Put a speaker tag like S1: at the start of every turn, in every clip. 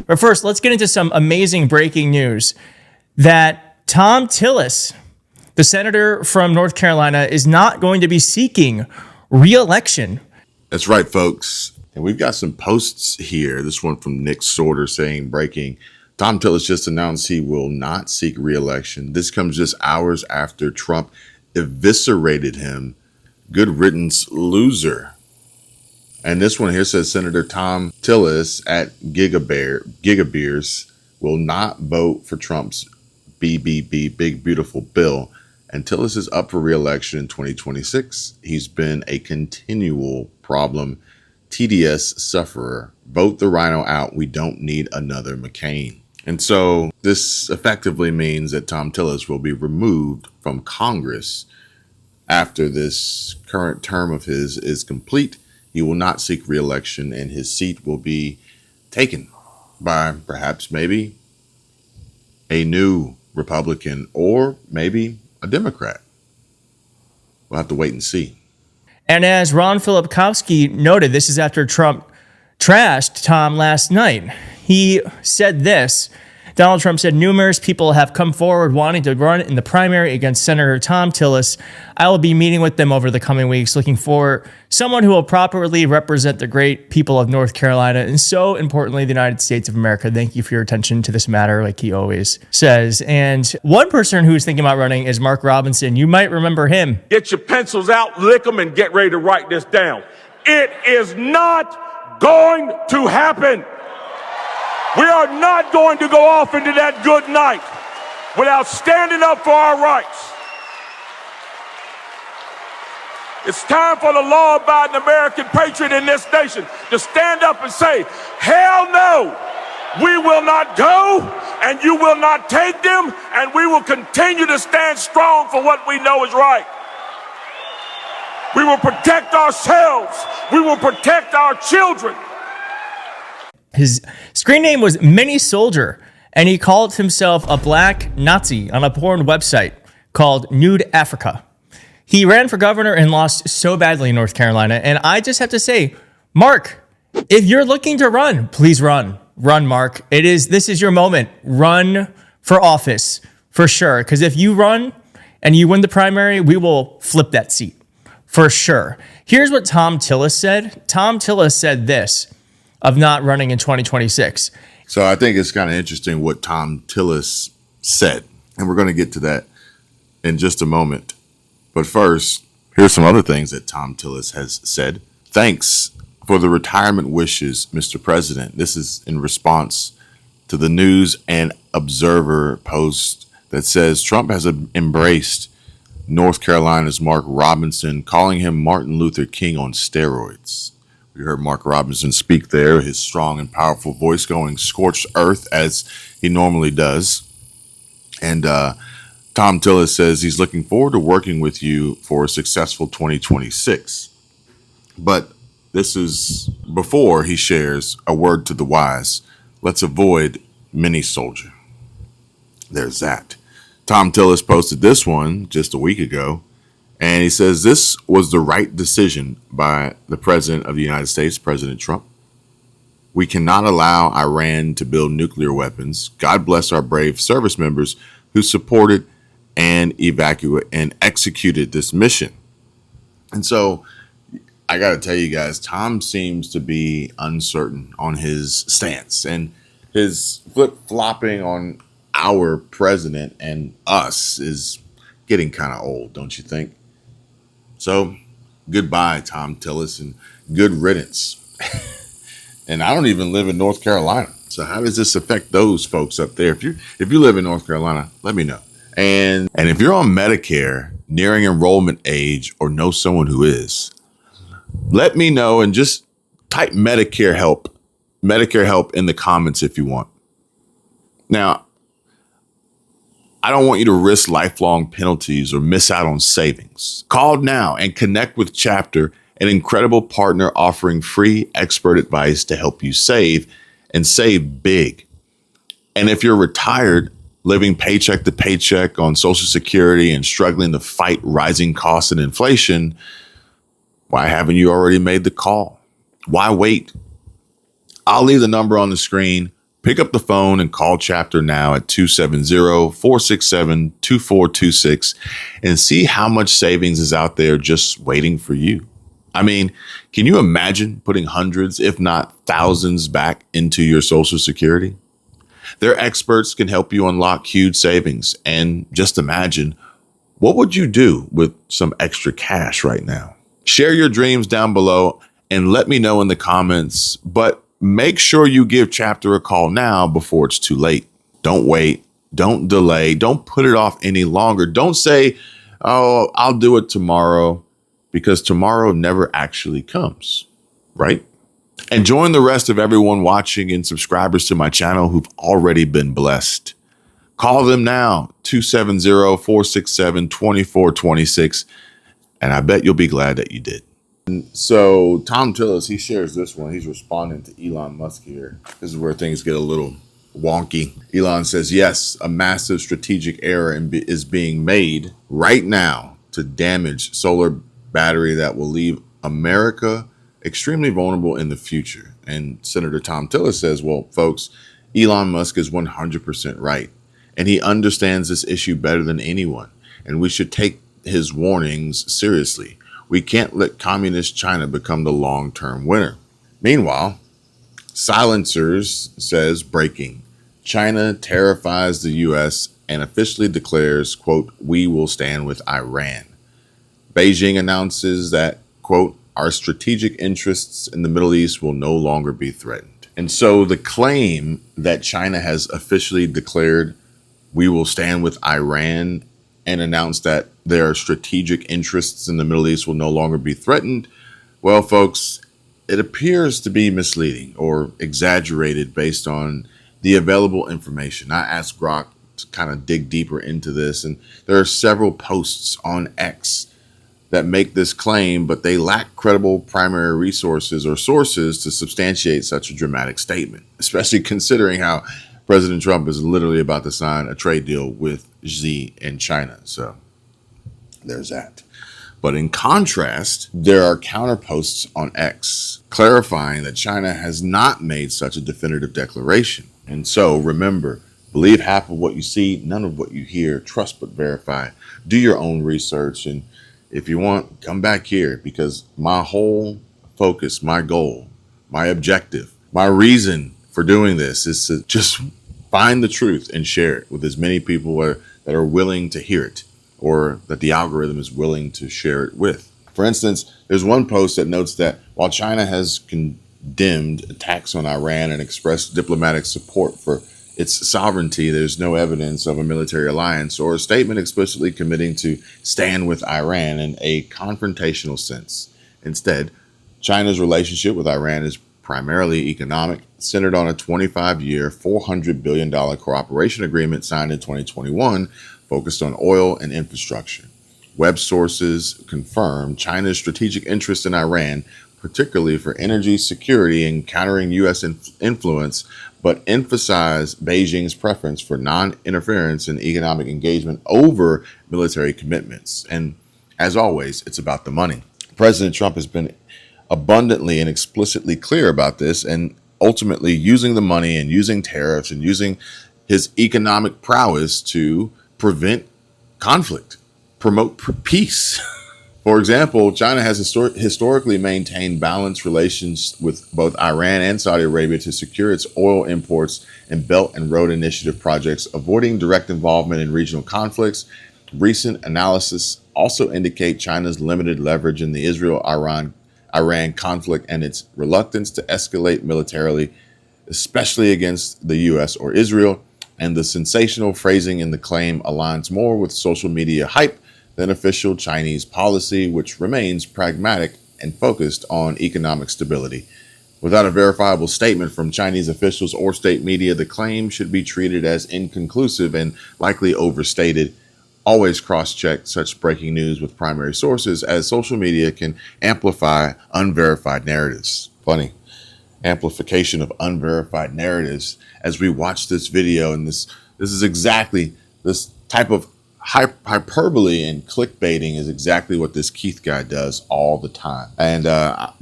S1: But first, let's get into some amazing breaking news that Tom Tillis, the senator from North Carolina, is not going to be seeking re-election.
S2: That's right, folks. And we've got some posts here. This one from Nick Sorter saying, breaking, Tom Tillis just announced he will not seek re-election. This comes just hours after Trump eviscerated him. Good riddance, loser. And this one here says Senator Tom Tillis at Gigabeers will not vote for Trump's BBB, Big Beautiful Bill. And Tillis is up for re-election in 2026. He's been a continual problem. TDS sufferer. Vote the rhino out. We don't need another McCain. And so this effectively means that Tom Tillis will be removed from Congress after this current term of his is complete. He will not seek re-election, and his seat will be taken by perhaps maybe a new Republican or maybe a Democrat. We'll have to wait and see.
S1: And as Ron Filipkowski noted, this is after Trump trashed Tom last night. He said this. Donald Trump said, numerous people have come forward wanting to run in the primary against Senator Tom Tillis. I will be meeting with them over the coming weeks, looking for someone who will properly represent the great people of North Carolina and so importantly, the United States of America. Thank you for your attention to this matter, like he always says. And one person who's thinking about running is Mark Robinson. You might remember him.
S3: Get your pencils out, lick them, and get ready to write this down. It is not going to happen. We are not going to go off into that good night without standing up for our rights. It's time for the law-abiding American patriot in this nation to stand up and say, hell no, we will not go and you will not take them, and we will continue to stand strong for what we know is right. We will protect ourselves. We will protect our children.
S1: His screen name was Mini Soldier, and he called himself a black Nazi on a porn website called Nude Africa. He ran for governor and lost so badly in North Carolina. And I just have to say, Mark, if you're looking to run, please run. Run, Mark. This is your moment. Run for office for sure. Because if you run and you win the primary, we will flip that seat for sure. Here's what Tom Tillis said. Tom Tillis said this of not running in 2026.
S2: So I think it's kind of interesting what Tom Tillis said, and we're going to get to that in just a moment. But first, here's some other things that Tom Tillis has said. Thanks for the retirement wishes, Mr. President. This is in response to the News and Observer post that says Trump has embraced North Carolina's Mark Robinson, calling him Martin Luther King on steroids. We heard Mark Robinson speak there, his strong and powerful voice going scorched earth as he normally does. And Tom Tillis says he's looking forward to working with you for a successful 2026. But this is before he shares a word to the wise. Let's avoid Mini Soldier. There's that. Tom Tillis posted this one just a week ago. And he says this was the right decision by the President of the United States, President Trump. We cannot allow Iran to build nuclear weapons. God bless our brave service members who supported and executed this mission. And so I got to tell you guys, Tom seems to be uncertain on his stance, and his flip-flopping on our president and us is getting kind of old, don't you think? So goodbye, Tom Tillis, and good riddance. And I don't even live in North Carolina. So how does this affect those folks up there? If you live in North Carolina, let me know. And if you're on Medicare, nearing enrollment age, or know someone who is, let me know and just type Medicare help in the comments if you want. Now, I don't want you to risk lifelong penalties or miss out on savings. Call now and connect with Chapter, an incredible partner offering free expert advice to help you save and save big. And if you're retired, living paycheck to paycheck on Social Security and struggling to fight rising costs and inflation, why haven't you already made the call? Why wait? I'll leave the number on the screen. Pick up the phone and call Chapter now at 270-467-2426 and see how much savings is out there just waiting for you. I mean, can you imagine putting hundreds, if not thousands, back into your Social Security? Their experts can help you unlock huge savings. And just imagine, what would you do with some extra cash right now? Share your dreams down below and let me know in the comments, but make sure you give Chapter a call now before it's too late. Don't wait. Don't delay. Don't put it off any longer. Don't say, oh, I'll do it tomorrow, because tomorrow never actually comes, right? And join the rest of everyone watching and subscribers to my channel who've already been blessed. Call them now, 270-467-2426, and I bet you'll be glad that you did. So Tom Tillis, he shares this one. He's responding to Elon Musk here. This is where things get a little wonky. Elon says, yes, a massive strategic error is being made right now to damage solar battery that will leave America extremely vulnerable in the future. And Senator Tom Tillis says, well, folks, Elon Musk is 100% right. And he understands this issue better than anyone. And we should take his warnings seriously. We can't let communist China become the long-term winner. Meanwhile, Silencers says, breaking. China terrifies the U.S. and officially declares, quote, we will stand with Iran. Beijing announces that, quote, our strategic interests in the Middle East will no longer be threatened. And so the claim that China has officially declared we will stand with Iran and announced that their strategic interests in the Middle East will no longer be threatened, well, folks, it appears to be misleading or exaggerated based on the available information. I asked Grok to kind of dig deeper into this, and there are several posts on X that make this claim, but they lack credible primary resources or sources to substantiate such a dramatic statement, especially considering how President Trump is literally about to sign a trade deal with Xi in China. So there's that. But in contrast, there are counterposts on X clarifying that China has not made such a definitive declaration. And so remember, believe half of what you see, none of what you hear, trust but verify, do your own research. And if you want, come back here, because my whole focus, my goal, my objective, my reason for doing this is to just find the truth and share it with as many people that are willing to hear it, or that the algorithm is willing to share it with. For instance, there's one post that notes that while China has condemned attacks on Iran and expressed diplomatic support for its sovereignty, there's no evidence of a military alliance or a statement explicitly committing to stand with Iran in a confrontational sense. Instead, China's relationship with Iran is primarily economic, centered on a 25-year, $400 billion cooperation agreement signed in 2021, focused on oil and infrastructure. Web sources confirm China's strategic interest in Iran, particularly for energy security and countering U.S. influence, but emphasize Beijing's preference for non-interference and economic engagement over military commitments. And as always, it's about the money. President Trump has been abundantly and explicitly clear about this, and ultimately using the money and using tariffs and using his economic prowess to prevent conflict, promote peace. For example, China has historically maintained balanced relations with both Iran and Saudi Arabia to secure its oil imports and Belt and Road Initiative projects, avoiding direct involvement in regional conflicts. Recent analysis also indicate China's limited leverage in the Israel-Iran conflict and its reluctance to escalate militarily, especially against the U.S. or Israel. And the sensational phrasing in the claim aligns more with social media hype than official Chinese policy, which remains pragmatic and focused on economic stability. Without a verifiable statement from Chinese officials or state media, the claim should be treated as inconclusive and likely overstated. Always cross-check such breaking news with primary sources, as social media can amplify unverified narratives. Funny. Amplification of unverified narratives. As we watch this video, and this is exactly this type of hyperbole and clickbaiting is exactly what this Keith guy does all the time. And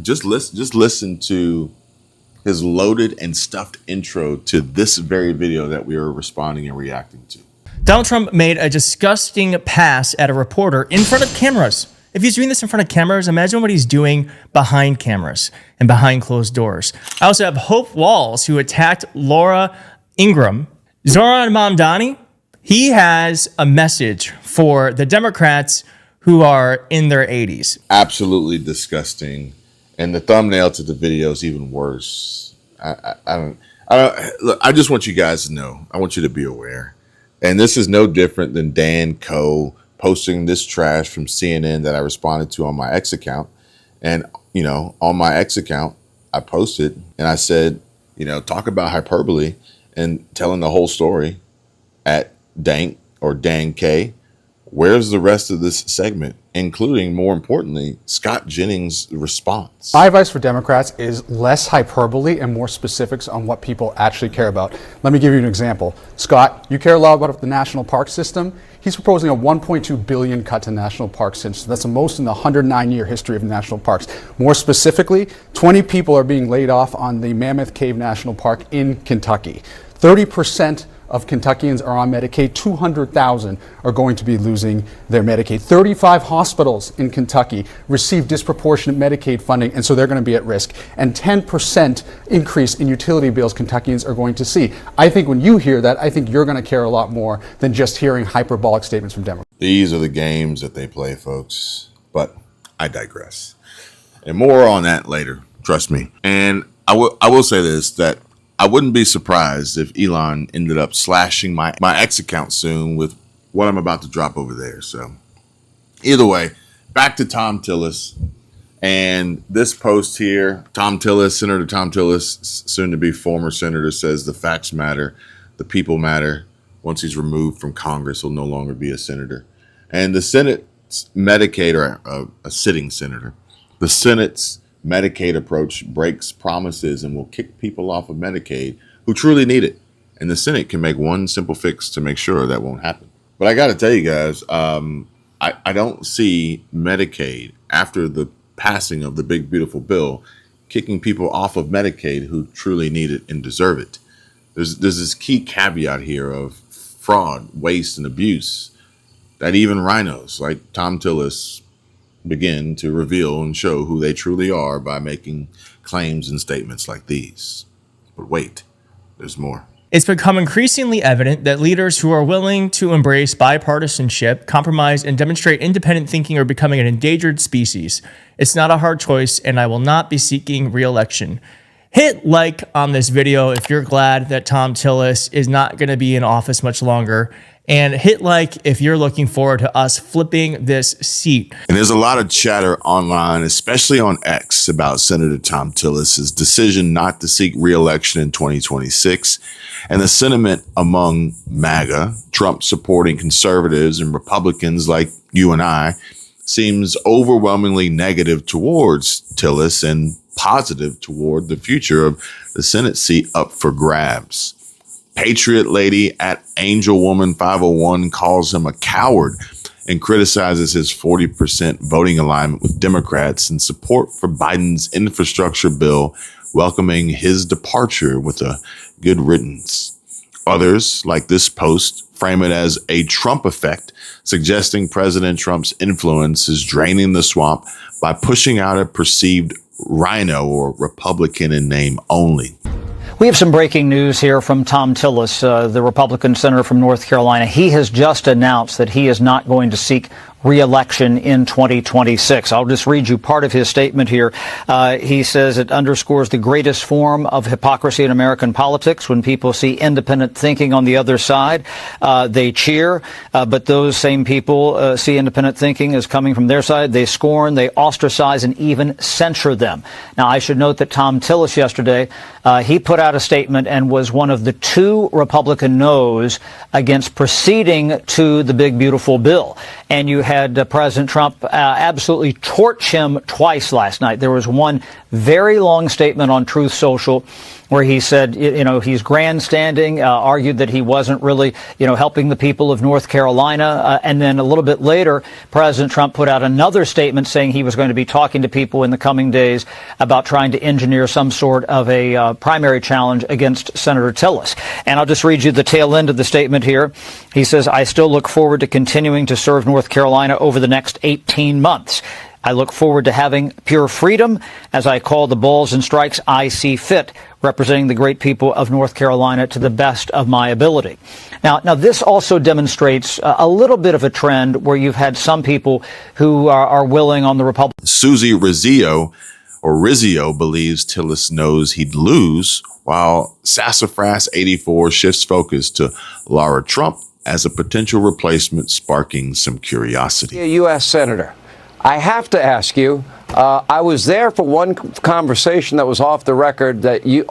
S2: just listen to his loaded and stuffed intro to this very video that we are responding and reacting to.
S1: Donald Trump made a disgusting pass at a reporter in front of cameras. If he's doing this in front of cameras, imagine what he's doing behind cameras and behind closed doors. I also have Hope Walls, who attacked Laura Ingraham. Zoran Mamdani, he has a message for the Democrats who are in their 80s.
S2: Absolutely disgusting. And the thumbnail to the video is even worse. I just want you guys to know. I want you to be aware. And this is no different than Dan Coe posting this trash from CNN that I responded to on my X account. And, you know, on my X account, I posted and I said, you know, talk about hyperbole and telling the whole story at Dank or Dan K. Where's the rest of this segment, including, more importantly, Scott Jennings' response?
S4: My advice for Democrats is less hyperbole and more specifics on what people actually care about. Let me give you an example. Scott, you care a lot about the national park system. He's proposing a $1.2 billion cut to national park system. That's the most in the 109-year history of national parks. More specifically, 20 people are being laid off on the Mammoth Cave National Park in Kentucky. 30% of Kentuckians are on Medicaid. 200,000 are going to be losing their Medicaid. 35 hospitals in Kentucky receive disproportionate Medicaid funding, and so they're going to be at risk. And 10% increase in utility bills Kentuckians are going to see. I think when you hear that, I think you're going to care a lot more than just hearing hyperbolic statements from Democrats.
S2: These are the games that they play, folks. But I digress. And more on that later, trust me. And I will say this, that I wouldn't be surprised if Elon ended up slashing my X account soon with what I'm about to drop over there. So either way, back to Tom Tillis and this post here. Tom Tillis, Senator Tom Tillis, soon to be former senator, says the facts matter, the people matter. Once he's removed from Congress, he'll no longer be a senator. And the Senate's Medicaid, or a sitting senator, the Senate's Medicaid approach breaks promises and will kick people off of Medicaid who truly need it. And the Senate can make one simple fix to make sure that won't happen. But I got to tell you guys, I don't see Medicaid, after the passing of the big, beautiful bill, kicking people off of Medicaid who truly need it and deserve it. There's this key caveat here of fraud, waste, and abuse that even rhinos like Tom Tillis begin to reveal and show who they truly are by making claims and statements like these. But wait, there's more.
S1: It's become increasingly evident that leaders who are willing to embrace bipartisanship, compromise, and demonstrate independent thinking are becoming an endangered species. It's not a hard choice, and I will not be seeking re-election. Hit like on this video if you're glad that Tom Tillis is not going to be in office much longer. And hit like if you're looking forward to us flipping this seat.
S2: And there's a lot of chatter online, especially on X, about Senator Tom Tillis's decision not to seek re-election in 2026. And the sentiment among MAGA, Trump-supporting conservatives and Republicans like you and I, seems overwhelmingly negative towards Tillis and positive toward the future of the Senate seat up for grabs. Patriot Lady at Angel Woman 501 calls him a coward and criticizes his 40% voting alignment with Democrats and support for Biden's infrastructure bill, welcoming his departure with a good riddance. Others, like this post, frame it as a Trump effect, suggesting President Trump's influence is draining the swamp by pushing out a perceived rhino or Republican in name only.
S5: We have some breaking news here from Tom Tillis, the Republican senator from North Carolina. He has just announced that he is not going to seek re-election in 2026. I'll just read you part of his statement here. He says it underscores the greatest form of hypocrisy in American politics when people see independent thinking on the other side. They cheer, but those same people see independent thinking as coming from their side. They scorn, they ostracize, and even censure them. Now, I should note that Tom Tillis yesterday, he put out a statement and was one of the 2 Republican no's against proceeding to the big, beautiful bill. And you had President Trump absolutely torch him twice last night. There was one very long statement on Truth Social where he said, he's grandstanding, argued that he wasn't really, helping the people of North Carolina. And then a little bit later, President Trump put out another statement saying he was going to be talking to people in the coming days about trying to engineer some sort of a primary challenge against Senator Tillis. And I'll just read you the tail end of the statement here. He says, I still look forward to continuing to serve North Carolina over the next 18 months. I look forward to having pure freedom as I call the balls and strikes I see fit, representing the great people of North Carolina to the best of my ability. Now this also demonstrates a little bit of a trend where you've had some people who are willing on the Republican.
S2: Susie Rizzio believes Tillis knows he'd lose, while Sassafras 84 shifts focus to Lara Trump as a potential replacement, sparking some curiosity.
S6: A U.S. Senator, I have to ask you, I was there for one conversation that was off the record that you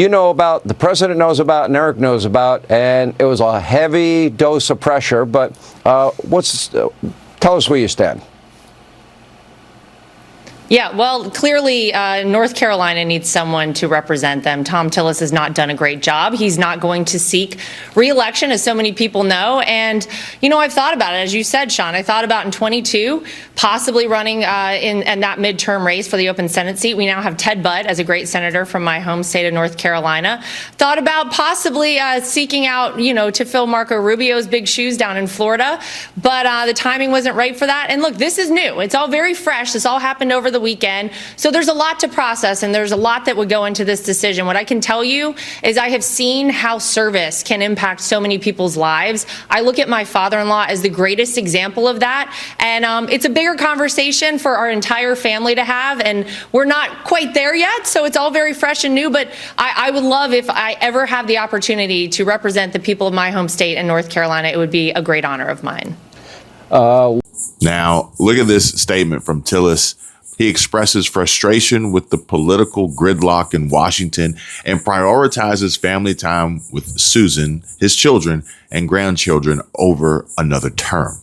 S6: know about, the president knows about, and Eric knows about, and it was a heavy dose of pressure. But tell us where you stand.
S7: Yeah, well, clearly, North Carolina needs someone to represent them. Tom Tillis has not done a great job. He's not going to seek re-election, as so many people know. And, I've thought about it. As you said, Sean, I thought about in 22, possibly running in that midterm race for the open Senate seat. We now have Ted Budd as a great senator from my home state of North Carolina. Thought about possibly seeking out, to fill Marco Rubio's big shoes down in Florida. But the timing wasn't right for that. And look, this is new. It's all very fresh. This all happened over the weekend. So there's a lot to process, and there's a lot that would go into this decision. What I can tell you is I have seen how service can impact so many people's lives. I look at my father-in-law as the greatest example of that. And it's a bigger conversation for our entire family to have. And we're not quite there yet. So it's all very fresh and new. But I would love, if I ever have the opportunity to represent the people of my home state in North Carolina, it would be a great honor of mine.
S2: Now, look at this statement from Tillis. He expresses frustration with the political gridlock in Washington and prioritizes family time with Susan, his children, and grandchildren over another term.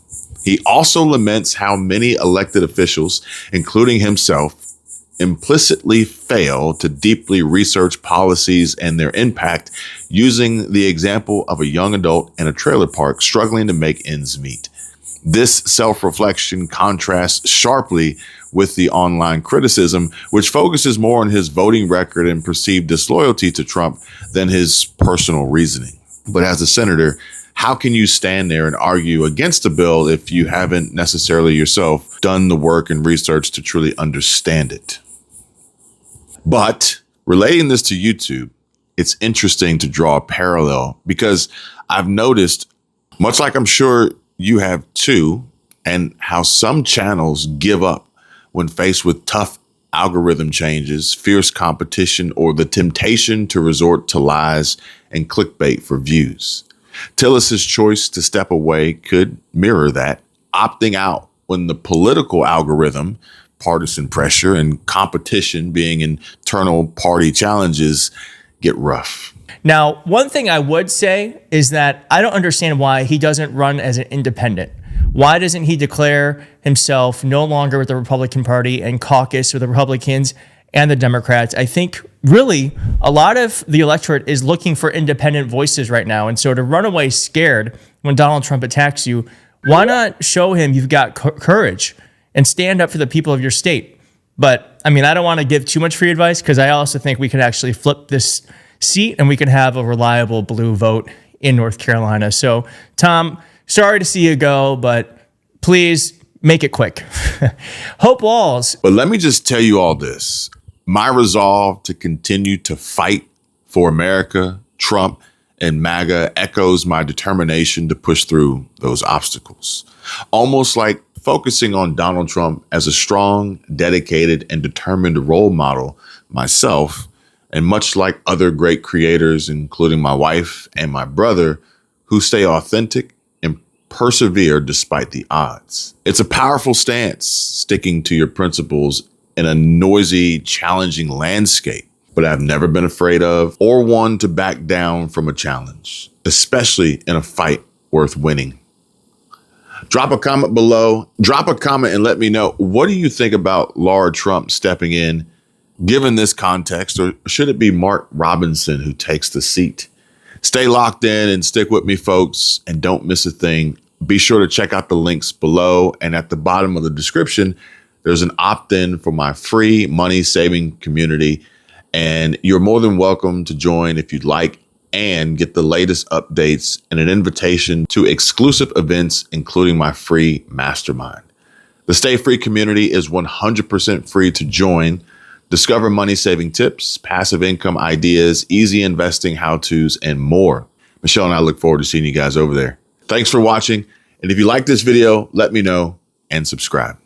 S2: He also laments how many elected officials, including himself, implicitly fail to deeply research policies and their impact, using the example of a young adult in a trailer park struggling to make ends meet. This self-reflection contrasts sharply with the online criticism, which focuses more on his voting record and perceived disloyalty to Trump than his personal reasoning. But as a senator, how can you stand there and argue against a bill if you haven't necessarily yourself done the work and research to truly understand it? But relating this to YouTube, it's interesting to draw a parallel, because I've noticed, much like I'm sure you have too, and how some channels give up when faced with tough algorithm changes, fierce competition, or the temptation to resort to lies and clickbait for views. Tillis's choice to step away could mirror that, opting out when the political algorithm, partisan pressure, and competition being internal party challenges get rough.
S1: Now, one thing I would say is that I don't understand why he doesn't run as an independent. Why doesn't he declare himself no longer with the Republican Party and caucus with the Republicans and the Democrats? I think really a lot of the electorate is looking for independent voices right now. And so to run away scared when Donald Trump attacks you, why not show him you've got courage and stand up for the people of your state? But I mean, I don't want to give too much free advice, because I also think we could actually flip this seat and we could have a reliable blue vote in North Carolina. So Tom, sorry to see you go, but please make it quick. Hope Walls.
S2: But let me just tell you all this. My resolve to continue to fight for America, Trump, and MAGA echoes my determination to push through those obstacles. Almost like focusing on Donald Trump as a strong, dedicated, and determined role model myself, and much like other great creators, including my wife and my brother, who stay authentic and persevere despite the odds. It's a powerful stance, sticking to your principles in a noisy, challenging landscape, but I've never been afraid of or one to back down from a challenge, especially in a fight worth winning. Drop a comment below. Drop a comment and let me know, what do you think about Lara Trump stepping in, given this context, or should it be Mark Robinson who takes the seat? Stay locked in and stick with me, folks, and don't miss a thing. Be sure to check out the links below, and at the bottom of the description, there's an opt-in for my free money-saving community, and you're more than welcome to join if you'd like and get the latest updates and an invitation to exclusive events, including my free mastermind. The Stay Free community is 100% free to join. Discover money-saving tips, passive income ideas, easy investing how-tos, and more. Michelle and I look forward to seeing you guys over there. Thanks for watching. And if you like this video, let me know and subscribe.